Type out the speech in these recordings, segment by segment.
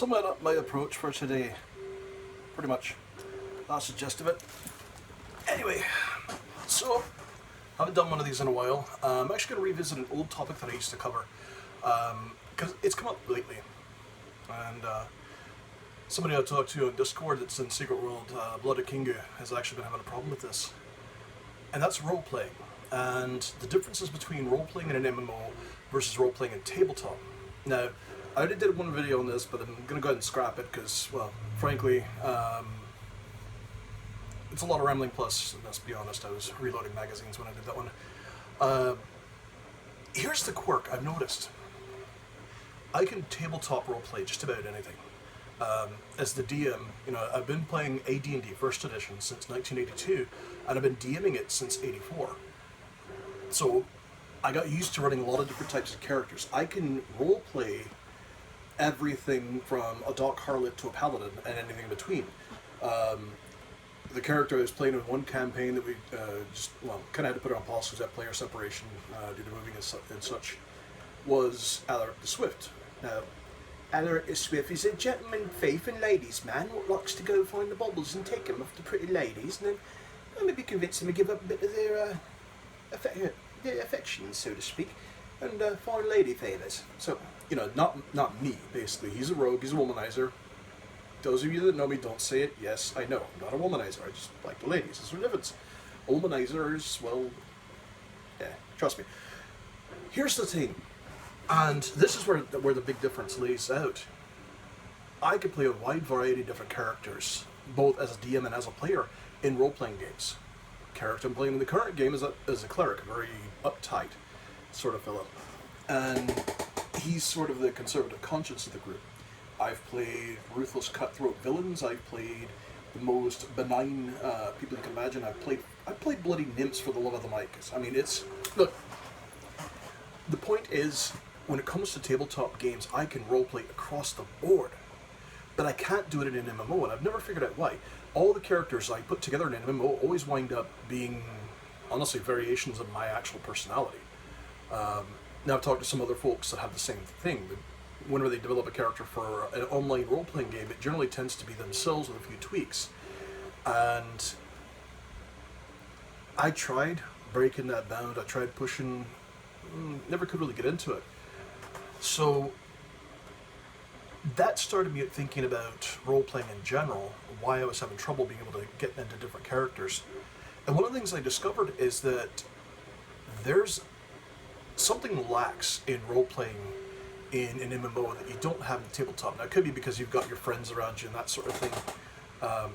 sum up my approach for today. Pretty much. That's the gist of it. Anyway, so I haven't done one of these in a while. I'm actually going to revisit an old topic that I used to cover because it's come up lately. And somebody I talked to on Discord that's in Secret World, Blooded Kingu, has actually been having a problem with this. And that's role-playing. And the differences between role-playing in an MMO versus role-playing in tabletop. Now, I already did one video on this, but I'm going to go ahead and scrap it because, well, frankly, it's a lot of rambling, plus, let's be honest, I was reloading magazines when I did that one. Here's the quirk I've noticed. I can tabletop roleplay just about anything. As the DM, you know, I've been playing AD&D First Edition since 1982, and I've been DMing it since '84. So I got used to running a lot of different types of characters. I can roleplay everything from a Dark Harlot to a Paladin and anything in between. The character I was playing in one campaign that we kind of had to put it on pause because that player separation due to moving and such, was Alaric the Swift. Now, Alaric the Swift is a gentleman thief and ladies' man what likes to go find the baubles and take them off the pretty ladies and then maybe convince them to give up a bit of their affections, so to speak, and find lady favours. So, you know, not me, basically. He's a rogue, he's a womanizer. Those of you that know me don't say it. Yes, I know. I'm not a womanizer. I just like the ladies. There's no difference. Womanizers, well, yeah, trust me. Here's the thing, and this is where the big difference lays out. I could play a wide variety of different characters, both as a DM and as a player, in role-playing games. The character I'm playing in the current game is a cleric, a very uptight sort of fellow. And he's sort of the conservative conscience of the group. I've played ruthless cutthroat villains. I've played the most benign people you can imagine. I've played bloody nymphs for the love of the mic. I mean, look. The point is, when it comes to tabletop games, I can roleplay across the board, but I can't do it in an MMO, and I've never figured out why. All the characters I put together in an MMO always wind up being, honestly, variations of my actual personality. Now, I've talked to some other folks that have the same thing. Whenever they develop a character for an online role-playing game, it generally tends to be themselves with a few tweaks. And I tried breaking that bound. I tried pushing, never could really get into it. So that started me thinking about role-playing in general, why I was having trouble being able to get into different characters. And one of the things I discovered is that there's something lacks in role-playing in an MMO that you don't have in the tabletop. Now, it could be because you've got your friends around you and that sort of thing.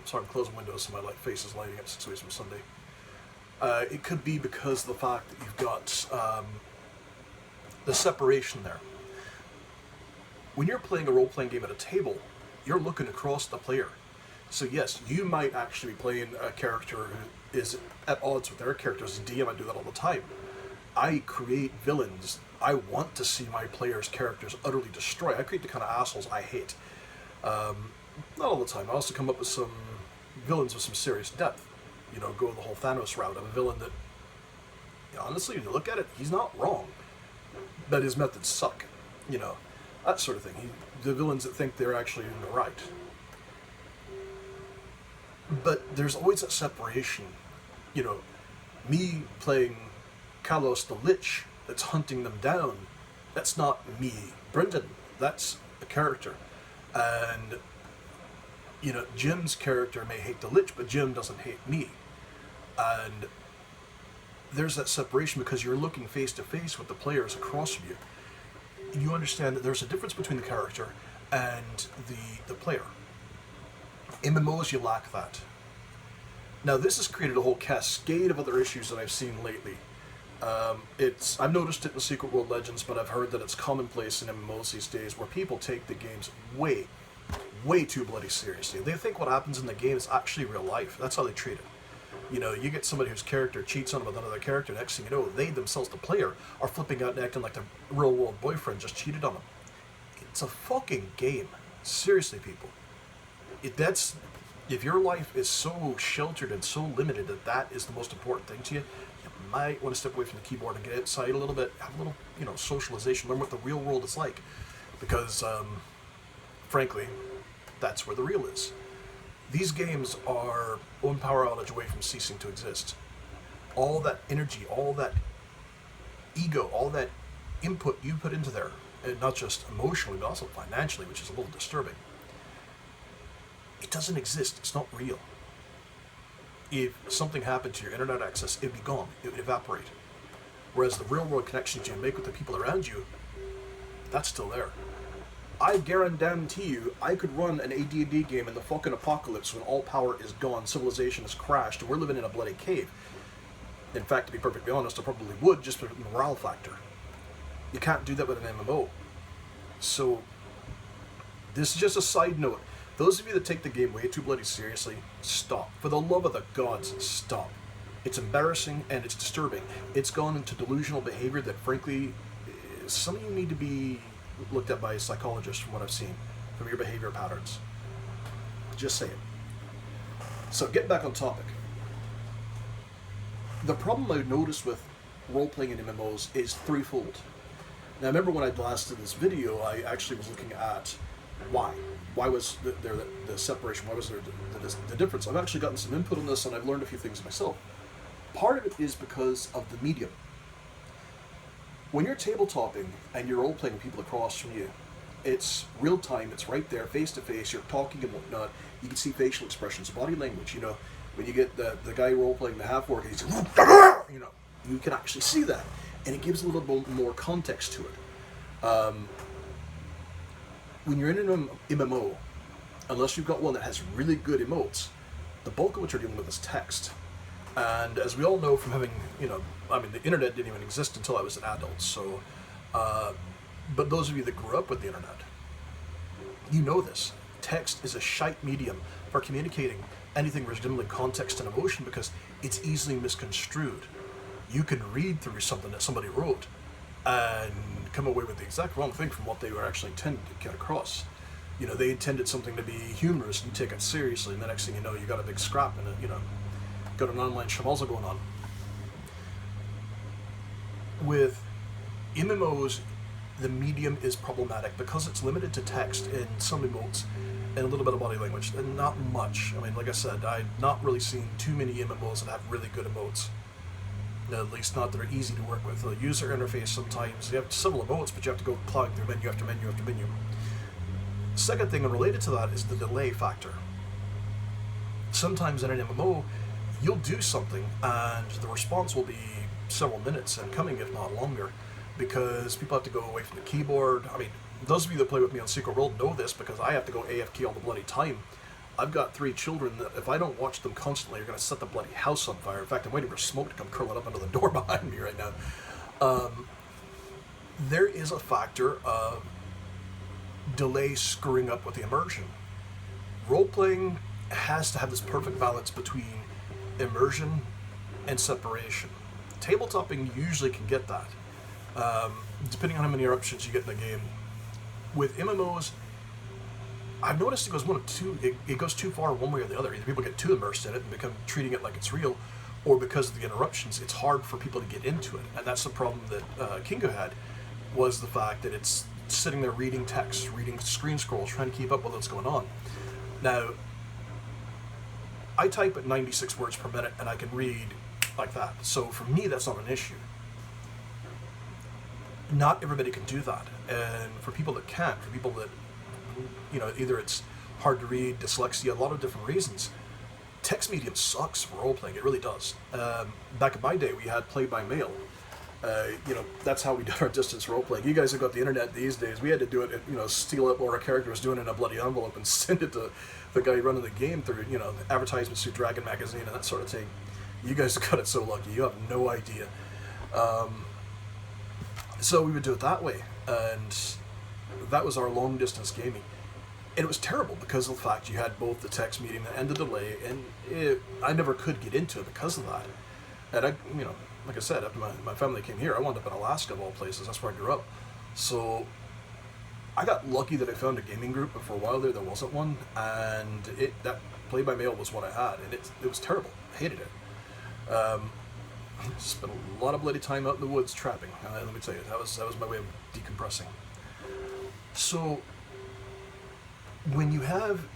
Sorry, I'm closing windows so my face is lighting up 6 ways from Sunday. It could be because of the fact that you've got the separation there. When you're playing a role-playing game at a table, you're looking across the player. So yes, you might actually be playing a character who is at odds with their character. As a DM, I do that all the time. I create villains. I want to see my players' characters utterly destroyed. I create the kind of assholes I hate. Not all the time. I also come up with some villains with some serious depth. You know, go the whole Thanos route. I'm a villain that, you know, honestly, when you look at it, he's not wrong. But his methods suck. You know, that sort of thing. The villains that think they're actually in the right. But there's always that separation. You know, me playing Kalos the Lich that's hunting them down, that's not me, Brendan. That's a character. And, you know, Jim's character may hate the Lich, but Jim doesn't hate me. And there's that separation because you're looking face to face with the players across from you. And you understand that there's a difference between the character and the player. MMOs, you lack that. Now, this has created a whole cascade of other issues that I've seen lately. I've noticed it in Secret World Legends, but I've heard that it's commonplace in MMOs these days where people take the games way too bloody seriously. They think what happens in the game is actually real life. That's how they treat it. You know, you get somebody whose character cheats on them with another character, next thing you know, they themselves, the player, are flipping out and acting like their real-world boyfriend just cheated on them. It's a fucking game. Seriously, people. If your life is so sheltered and so limited that is the most important thing to you, you might want to step away from the keyboard and get outside a little bit, have a little, socialization, learn what the real world is like. Because frankly, that's where the real is. These games are one power outage away from ceasing to exist. All that energy, all that ego, all that input you put into there, and not just emotionally, but also financially, which is a little disturbing, it doesn't exist. It's not real. If something happened to your internet access, it'd be gone. It would evaporate. Whereas the real-world connections you make with the people around you, that's still there. I guarantee you, I could run an AD&D game in the fucking apocalypse when all power is gone, civilization has crashed, and we're living in a bloody cave. In fact, to be perfectly honest, I probably would, just for the morale factor. You can't do that with an MMO. So, this is just a side note. Those of you that take the game way too bloody seriously, stop. For the love of the gods, stop. It's embarrassing and it's disturbing. It's gone into delusional behavior that, frankly, some of you need to be looked at by a psychologist from what I've seen, from your behavior patterns. Just saying. So, getting back on topic. The problem I noticed with role-playing in MMOs is threefold. Now, I remember when I last did this video, I actually was looking at why. Why was there the separation? Why was there the difference? I've actually gotten some input on this, and I've learned a few things myself. Part of it is because of the medium. When you're tabletopping and you're role-playing with people across from you, it's real time, it's right there, face-to-face, you're talking and whatnot, you can see facial expressions, body language, you know. When you get the guy role-playing the half-orc, he's, you know, you can actually see that. And it gives a little bit more context to it. When you're in an MMO, unless you've got one that has really good emotes, the bulk of what you're dealing with is text. And as we all know from having, you know, I mean, the internet didn't even exist until I was an adult, so, but those of you that grew up with the internet, you know this. Text is a shite medium for communicating anything resembling context and emotion because it's easily misconstrued. You can read through something that somebody wrote and come away with the exact wrong thing from what they were actually intended to get across. You know, they intended something to be humorous and take it seriously, and the next thing you know, you got a big scrap and you know, got an online schmozzle going on. With MMOs, the medium is problematic because it's limited to text and some emotes and a little bit of body language, and not much. I mean, like I said, I've not really seen too many MMOs that have really good emotes. At least not that are easy to work with. The user interface sometimes, you have several emotes, but you have to go plug through menu after menu after menu. Second thing, and related to that, is the delay factor. Sometimes in an MMO, you'll do something, and the response will be several minutes and coming, if not longer, because people have to go away from the keyboard. I mean, those of you that play with me on Secret World know this, because I have to go AFK all the bloody time. I've got 3 children that if I don't watch them constantly, they're going to set the bloody house on fire. In fact, I'm waiting for smoke to come curling up under the door behind me right now. There is a factor of delay screwing up with the immersion. Role-playing has to have this perfect balance between immersion and separation. Tabletopping usually can get that, depending on how many eruptions you get in the game. With MMOs, I've noticed it goes one of two. It goes too far one way or the other. Either people get too immersed in it and become treating it like it's real, or because of the interruptions, it's hard for people to get into it. And that's the problem that Kingo had, was the fact that it's sitting there reading text, reading screen scrolls, trying to keep up with what's going on. Now, I type at 96 words per minute, and I can read like that. So for me, that's not an issue. Not everybody can do that. And for people that can't, for people that, you know, either it's hard to read, dyslexia, a lot of different reasons, text medium sucks for role-playing. It really does. Back in my day, we had play-by-mail. You know, that's how we did our distance role-playing. You guys have got the internet these days. We had to do it, you know, steal up what our character was doing in a bloody envelope and send it to the guy running the game through, you know, advertisements through Dragon Magazine and that sort of thing. You guys have got it so lucky. You have no idea. So we would do it that way, and that was our long-distance gaming. And it was terrible because of the fact you had both the text medium and the delay, and I never could get into it because of that. And I, you know, like I said, after my family came here, I wound up in Alaska of all places. That's where I grew up. So I got lucky that I found a gaming group, but for a while there wasn't one, and that play-by-mail was what I had, and it was terrible. I hated it. Spent a lot of bloody time out in the woods trapping. Let me tell you, that was my way of decompressing. So when you have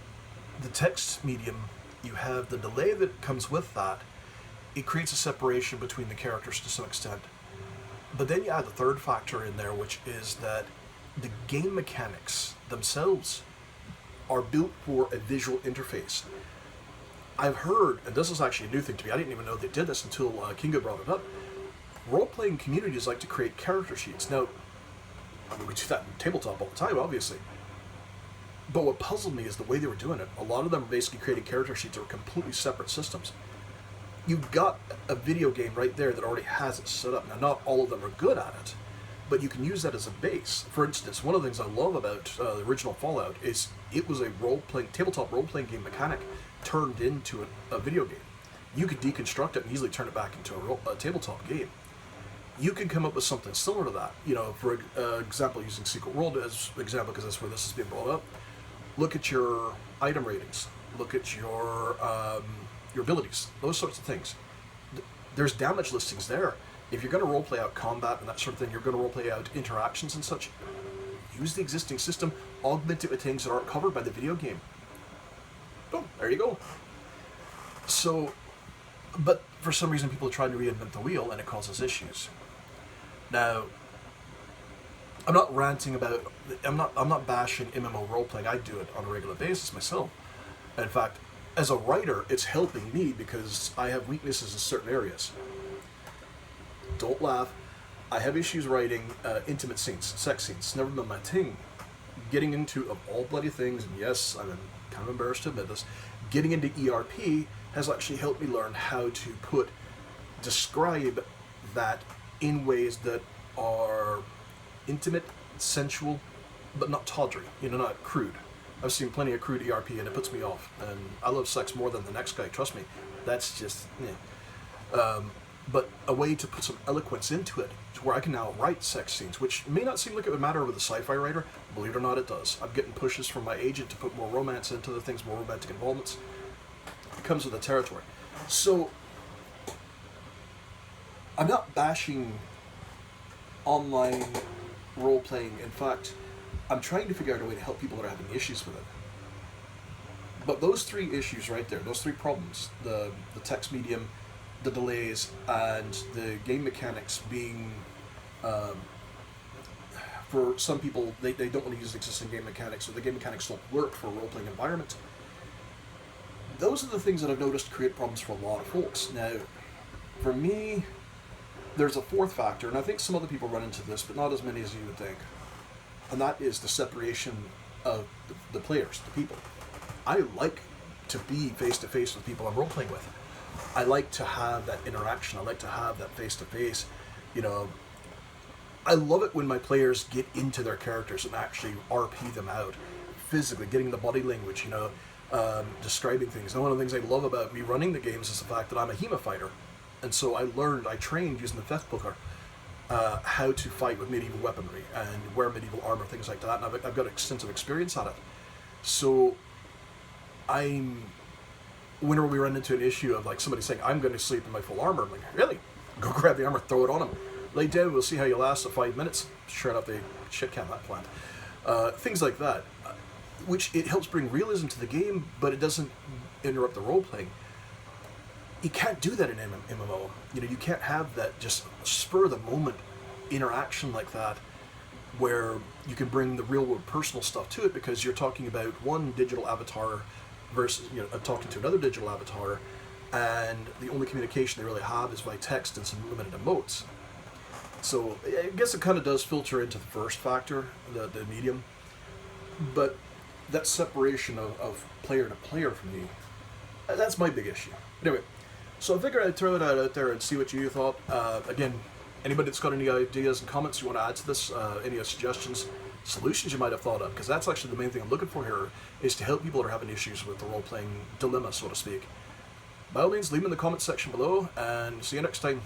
the text medium, you have the delay that comes with that. It creates a separation between the characters to some extent. But then you add the third factor in there, which is that the game mechanics themselves are built for a visual interface. I've heard, and this is actually a new thing to me, I didn't even know they did this until Kinga brought it up, role-playing communities like to create character sheets. Now, I mean, we do that in tabletop all the time, obviously. But what puzzled me is the way they were doing it. A lot of them are basically creating character sheets that were completely separate systems. You've got a video game right there that already has it set up. Now, not all of them are good at it, but you can use that as a base. For instance, one of the things I love about the original Fallout is it was a tabletop role-playing game mechanic turned into a video game. You could deconstruct it and easily turn it back into a tabletop game. You can come up with something similar to that. You know, for example, using Secret World as example, because that's where this is being brought up. Look at your item ratings. Look at your abilities. Those sorts of things. There's damage listings there. If you're going to roleplay out combat and that sort of thing, you're going to roleplay out interactions and such. Use the existing system, augment it with things that aren't covered by the video game. Boom, there you go. So, but for some reason people are trying to reinvent the wheel and it causes issues. Now, I'm not ranting about, I'm not bashing MMO roleplaying. I do it on a regular basis myself. In fact, as a writer, it's helping me because I have weaknesses in certain areas. Don't laugh. I have issues writing intimate scenes, sex scenes. It's never been my thing. Getting into, of all bloody things, and yes, I'm kind of embarrassed to admit this, getting into ERP has actually helped me learn how to describe that in ways that are intimate, sensual, but not tawdry, not crude. I've seen plenty of crude ERP and it puts me off. And I love sex more than the next guy, trust me. That's just, but a way to put some eloquence into it, to where I can now write sex scenes, which may not seem like it would matter with a sci-fi writer. Believe it or not, it does. I'm getting pushes from my agent to put more romance into the things, more romantic involvements. It comes with the territory. So, I'm not bashing online role-playing. In fact, I'm trying to figure out a way to help people that are having issues with it. But those three issues right there, those three problems, the text medium, the delays, and the game mechanics being, for some people, they don't want to use existing game mechanics, or the game mechanics don't work for a role-playing environment. Those are the things that I've noticed create problems for a lot of folks. Now, for me, there's a fourth factor, and I think some other people run into this, but not as many as you would think. And that is the separation of the players, the people. I like to be face-to-face with people I'm role-playing with. I like to have that interaction. I like to have that face-to-face. I love it when my players get into their characters and actually RP them out, physically, getting the body language, describing things. And one of the things I love about me running the games is the fact that I'm a HEMA fighter. And so I trained using the Theft Booker how to fight with medieval weaponry and wear medieval armor, things like that. And I've got extensive experience at it. So whenever we run into an issue of like somebody saying, I'm going to sleep in my full armor, I'm like, really? Go grab the armor, throw it on him. Lay down, we'll see how you last 5 minutes. Sure enough, they shit can that plant. Things like that, which it helps bring realism to the game, but it doesn't interrupt the role-playing. You can't do that in MMO. You can't have that just spur-of-the-moment interaction like that where you can bring the real-world personal stuff to it, because you're talking about one digital avatar versus talking to another digital avatar, and the only communication they really have is by text and some limited emotes. So I guess it kind of does filter into the first factor, the medium, but that separation of player to player for me, that's my big issue. Anyway, so I figured I'd throw it out there and see what you thought. Again, anybody that's got any ideas and comments you want to add to this, any suggestions, solutions you might have thought of, because that's actually the main thing I'm looking for here, is to help people that are having issues with the role-playing dilemma, so to speak. By all means, leave them in the comment section below, and see you next time.